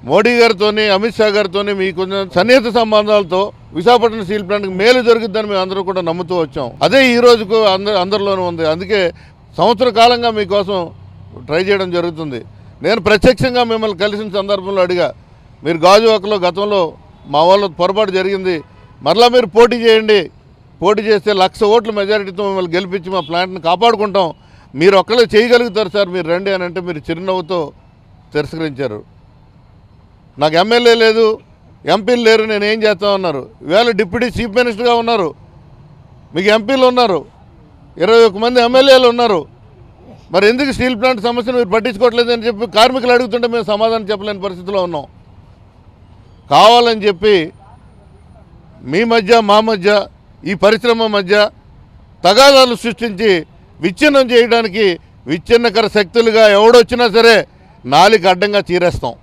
మోడీ గారితో అమిత్ షా గారితో మీకు సన్నిహిత సంబంధాలతో విశాఖపట్నం స్టీల్ ప్లాంట్కి మేలు జరుగుతుందని మేము అందరూ కూడా నమ్ముతూ వచ్చాం. అదే ఈ రోజుకు అందరిలోనూ ఉంది. అందుకే సంవత్సర కాలంగా మీకోసం ట్రై చేయడం జరుగుతుంది. నేను ప్రత్యక్షంగా మిమ్మల్ని కలిసిన సందర్భంలో అడిగా, మీరు గాజువాకలో గతంలో మా వాళ్ళ పొరపాటు జరిగింది, మరలా మీరు పోటీ చేయండి, పోటీ చేస్తే 1,00,000 ఓట్ల మెజారిటీతో మిమ్మల్ని గెలిపించి మా ప్లాంట్ని కాపాడుకుంటాం, మీరు ఒక్కరే చేయగలుగుతారు సార్, మీరు రండి అని అంటే మీరు చిరునవ్వుతో తిరస్కరించారు. నాకు ఎమ్మెల్యే లేదు, ఎంపీలు లేరు, నేను ఏం చేస్తామన్నారు. ఇవాళ డిప్యూటీ చీఫ్ మినిస్టర్గా ఉన్నారు, మీకు ఎంపీలు ఉన్నారు, 21 మంది ఎమ్మెల్యేలు ఉన్నారు. మరి ఎందుకు స్టీల్ ప్లాంట్ సమస్యను మీరు పట్టించుకోవట్లేదని చెప్పి కార్మికులు అడుగుతుంటే మేము సమాధానం చెప్పలేని పరిస్థితిలో ఉన్నాం. కావాలని చెప్పి మీ మధ్య మా మధ్య ఈ పరిశ్రమ మధ్య తగాదాలు సృష్టించి విచ్ఛిన్నం చేయడానికి విచ్ఛిన్నకర శక్తులుగా ఎవడొచ్చినా సరే నాలికి అడ్డంగా చీరేస్తాం.